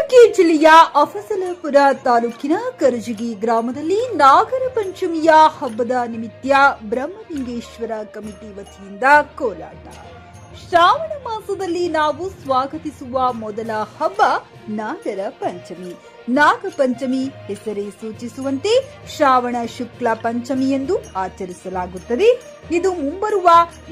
ಕಲಬುರಗಿ ಜಿಲ್ಲೆಯ ಅಫಜಲಪುರ ತಾಲೂಕಿನ ಕರಜಗಿ ಗ್ರಾಮದಲ್ಲಿ ನಾಗರ ಪಂಚಮಿಯ ಹಬ್ಬದ ನಿಮಿತ್ತ ಬ್ರಹ್ಮಲಿಂಗೇಶ್ವರ ಕಮಿಟಿ ವತಿಯಿಂದ ಕೋಲಾಟ. ಶ್ರಾವಣ ಮಾಸದಲ್ಲಿ ನಾವು ಸ್ವಾಗತಿಸುವ ಮೊದಲ ಹಬ್ಬ ನಾಗರ ಪಂಚಮಿ. ನಾಗಪಂಚಮಿ ಹೆಸರೇ ಸೂಚಿಸುವಂತೆ ಶ್ರಾವಣ ಶುಕ್ಲ ಪಂಚಮಿ ಎಂದು ಆಚರಿಸಲಾಗುತ್ತದೆ. ಇದು ಮುಂಬರುವ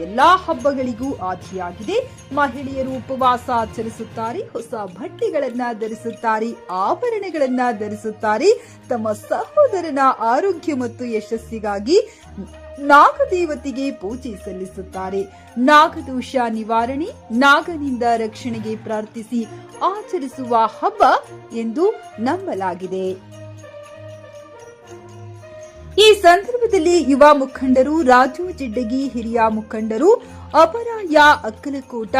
ಎಲ್ಲಾ ಹಬ್ಬಗಳಿಗೂ ಆದಿಯಾಗಿದೆ. ಮಹಿಳೆಯರು ಉಪವಾಸ ಆಚರಿಸುತ್ತಾರೆ, ಹೊಸ ಬಟ್ಟೆಗಳನ್ನ ಧರಿಸುತ್ತಾರೆ, ಆಭರಣಗಳನ್ನ ಧರಿಸುತ್ತಾರೆ. ತಮ್ಮ ಸಹೋದರನ ಆರೋಗ್ಯ ಮತ್ತು ಯಶಸ್ಸಿಗಾಗಿ ನಾಗದೇವತೆಗೆ ಪೂಜೆ ಸಲ್ಲಿಸುತ್ತಾರೆ. ನಾಗದೋಷ ನಿವಾರಣೆ, ನಾಗನಿಂದ ರಕ್ಷಣೆಗೆ ಪ್ರಾರ್ಥಿಸಿ ಆಚರಿಸುವ ಹಬ್ಬ ಎಂದು ನಂಬಲಾಗಿದೆ. ಈ ಸಂದರ್ಭದಲ್ಲಿ ಯುವ ಮುಖಂಡರು ರಾಜು ಜಿಡ್ಡಗಿ, ಹಿರಿಯ ಮುಖಂಡರು ಅಪರಾಯ ಅಕ್ಕಲಕೋಟ,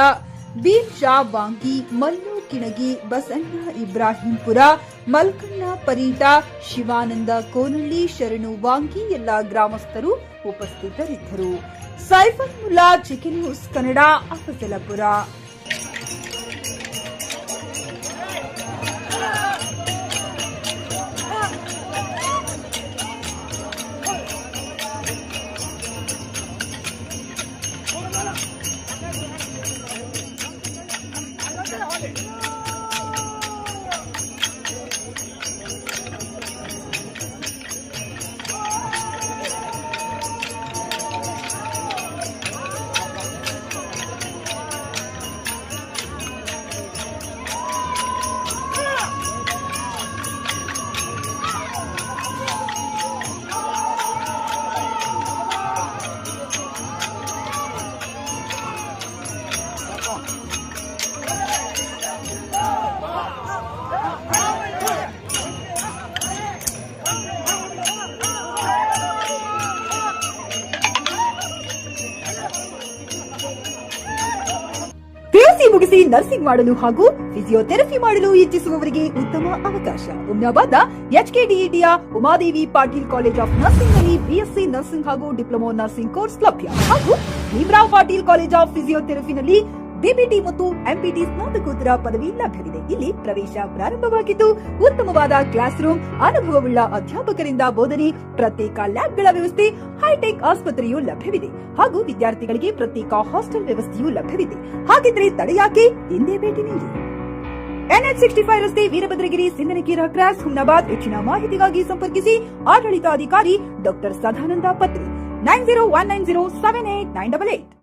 ಬೀರ್ ಶಾ ವಾಂಗಿ, ಮಲ್ಲು ಕಿಣಗಿ, ಬಸಣ್ಣ ಇಬ್ರಾಹಿಂಪುರ, ಮಲ್ಕಣ್ಣ ಪರೀಟ, ಶಿವಾನಂದ ಕೋನಳ್ಳಿ, ಶರಣು ವಾಂಗಿ ಎಲ್ಲ ಗ್ರಾಮಸ್ಥರು ಉಪಸ್ಥಿತರಿದ್ದರು. ಸೈಫನ್ ಮುಲ್ಲಾ, ಚಿಕನ್ ನ್ಯೂಸ್ ಕನ್ನಡ, ಅಫಜಲಪುರ. ಪಿಯುಸಿ ಮುಗಿಸಿ ನರ್ಸಿಂಗ್ ಮಾಡಲು ಹಾಗೂ ಫಿಸಿಯೋಥೆರಪಿ ಮಾಡಲು ಇಚ್ಛಿಸುವವರಿಗೆ ಉತ್ತಮ ಅವಕಾಶ. ಹುಮ್ನಾಬಾದ್ನ ಎಚ್ಕೆಡಿಇಟಿಯ Umadevi Patil college of nursing ನಲ್ಲಿ ಬಿಎಸ್ಸಿ ನರ್ಸಿಂಗ್ ಹಾಗೂ ಡಿಪ್ಲೊಮಾ ನರ್ಸಿಂಗ್ ಕೋರ್ಸ್ ಲಭ್ಯ. ಹಾಗೂ ಭೀಮರಾವ್ ಪಾಟೀಲ್ ಕಾಲೇಜ್ ಆಫ್ ಫಿಸಿಯೋಥೆರಪಿನಲ್ಲಿ ಬಿಪಿಟಿ ಮತ್ತು ಎಂಪಿಟಿ ಸ್ನಾತಕೋತ್ತರ ಪದವಿ ಲಭ್ಯವಿದೆ. ಇಲ್ಲಿ ಪ್ರವೇಶ ಪ್ರಾರಂಭವಾಗಿದ್ದು ಉತ್ತಮವಾದ ಕ್ಲಾಸ್ ರೂಮ್, ಅನುಭವವುಳ್ಳ ಅಧ್ಯಾಪಕರಿಂದ ಬೋಧನೆ, ಪ್ರತ್ಯೇಕ ಲ್ಯಾಬ್ಗಳ ವ್ಯವಸ್ಥೆ, ಹೈಟೆಕ್ ಆಸ್ಪತ್ರೆಯೂ ಲಭ್ಯವಿದೆ. ಹಾಗೂ ವಿದ್ಯಾರ್ಥಿಗಳಿಗೆ ಪ್ರತ್ಯೇಕ ಹಾಸ್ಟೆಲ್ ವ್ಯವಸ್ಥೆಯೂ ಲಭ್ಯವಿದೆ. ಹಾಗಿದ್ರೆ ತಡೆಯಾಕೆ, ಹಿಂದೆ ಭೇಟಿ ನೀಡಿ. NH65 ರಸ್ತೆ, ವೀರಭದ್ರಗಿರಿ, ಸಿಂಗನಕೀರ ಕ್ರಾಸ್, ಹುಮ್ನಾಬಾದ್. ಹೆಚ್ಚಿನ ಮಾಹಿತಿಗಾಗಿ ಸಂಪರ್ಕಿಸಿ ಆಡಳಿತಾಧಿಕಾರಿ ಡಾ ಸದಾನಂದ ಪತ್ರಿ 9019078988.